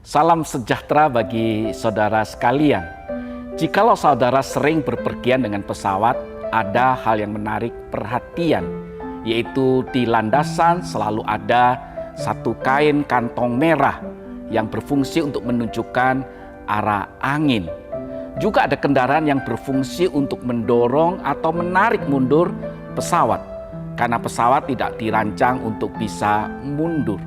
Salam sejahtera bagi saudara sekalian. Jikalau saudara sering berpergian dengan pesawat, ada hal yang menarik perhatian, yaitu di landasan selalu ada satu kain kantong merah yang berfungsi untuk menunjukkan arah angin. Juga ada kendaraan yang berfungsi untuk mendorong atau menarik mundur pesawat, karena pesawat tidak dirancang untuk bisa mundur.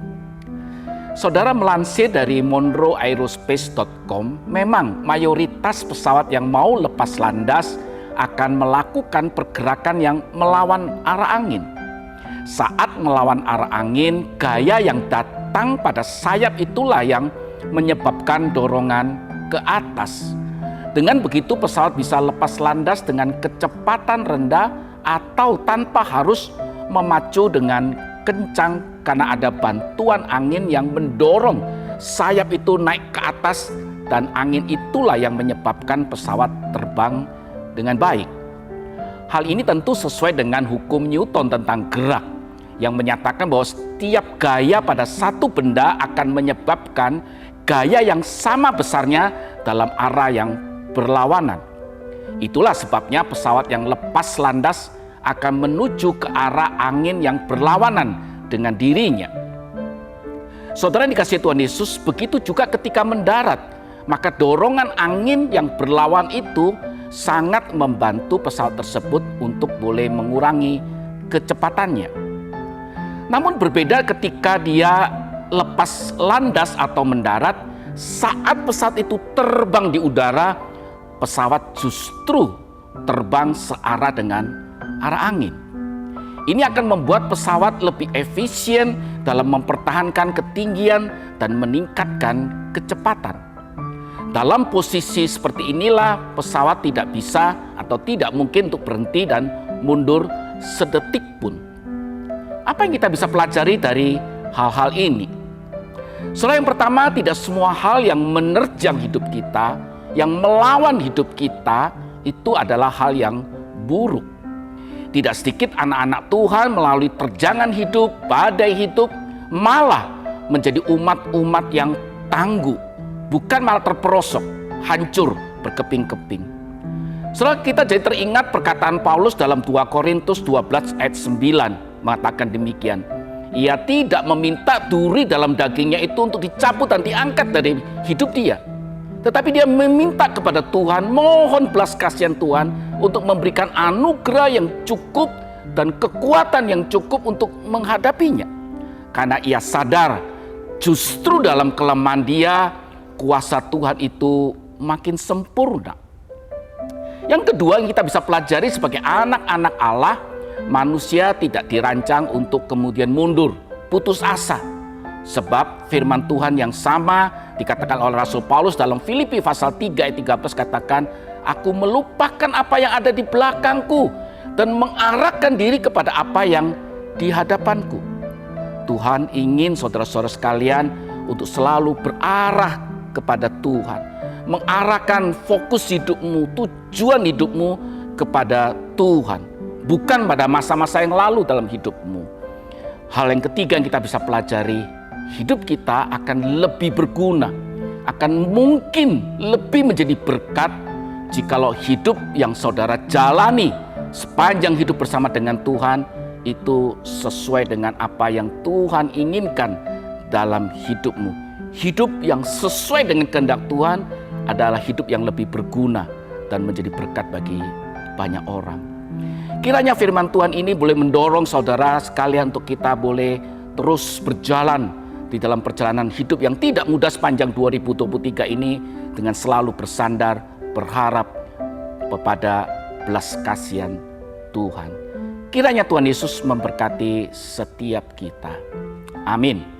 Saudara, melansir dari monroeaerospace.com, memang mayoritas pesawat yang mau lepas landas akan melakukan pergerakan yang melawan arah angin. Saat melawan arah angin, gaya yang datang pada sayap itulah yang menyebabkan dorongan ke atas. Dengan begitu pesawat bisa lepas landas dengan kecepatan rendah atau tanpa harus memacu dengan kencang karena ada bantuan angin yang mendorong sayap itu naik ke atas, dan angin itulah yang menyebabkan pesawat terbang dengan baik. Hal ini tentu sesuai dengan hukum Newton tentang gerak yang menyatakan bahwa setiap gaya pada satu benda akan menyebabkan gaya yang sama besarnya dalam arah yang berlawanan. Itulah sebabnya pesawat yang lepas landas akan menuju ke arah angin yang berlawanan dengan dirinya. Saudara dikasihi Tuhan Yesus, begitu juga ketika mendarat, maka dorongan angin yang berlawan itu sangat membantu pesawat tersebut untuk boleh mengurangi kecepatannya. Namun berbeda ketika dia lepas landas atau mendarat. Saat pesawat itu terbang di udara, pesawat justru terbang searah dengan arah angin. Ini akan membuat pesawat lebih efisien dalam mempertahankan ketinggian dan meningkatkan kecepatan. Dalam posisi seperti inilah pesawat tidak bisa atau tidak mungkin untuk berhenti dan mundur sedetik pun. Apa yang kita bisa pelajari dari hal-hal ini? Soal yang pertama, tidak semua hal yang menerjang hidup kita, yang melawan hidup kita, itu adalah hal yang buruk. Tidak sedikit anak-anak Tuhan melalui terjangan hidup, badai hidup, malah menjadi umat-umat yang tangguh, bukan malah terperosok, hancur, berkeping-keping. Setelah kita jadi teringat perkataan Paulus dalam 2 Korintus 12 ayat 9 mengatakan demikian. Ia tidak meminta duri dalam dagingnya itu untuk dicabut dan diangkat dari hidup dia. Tetapi dia meminta kepada Tuhan, mohon belas kasihan Tuhan untuk memberikan anugerah yang cukup dan kekuatan yang cukup untuk menghadapinya. Karena ia sadar justru dalam kelemahan dia, kuasa Tuhan itu makin sempurna. Yang kedua yang kita bisa pelajari sebagai anak-anak Allah, manusia tidak dirancang untuk kemudian mundur, putus asa. Sebab firman Tuhan yang sama dikatakan oleh Rasul Paulus dalam Filipi pasal 3 ayat 13 katakan, aku melupakan apa yang ada di belakangku dan mengarahkan diri kepada apa yang di hadapanku. Tuhan ingin saudara-saudara sekalian untuk selalu berarah kepada Tuhan, mengarahkan fokus hidupmu, tujuan hidupmu kepada Tuhan, bukan pada masa-masa yang lalu dalam hidupmu. Hal yang ketiga yang kita bisa pelajari, hidup kita akan lebih berguna, akan mungkin lebih menjadi berkat jikalau hidup yang saudara jalani sepanjang hidup bersama dengan Tuhan itu sesuai dengan apa yang Tuhan inginkan dalam hidupmu. Hidup yang sesuai dengan kehendak Tuhan adalah hidup yang lebih berguna dan menjadi berkat bagi banyak orang. Kiranya firman Tuhan ini boleh mendorong saudara sekalian untuk kita boleh terus berjalan di dalam perjalanan hidup yang tidak mudah sepanjang 2023 ini dengan selalu bersandar, berharap kepada belas kasihan Tuhan. Kiranya Tuhan Yesus memberkati setiap kita. Amin.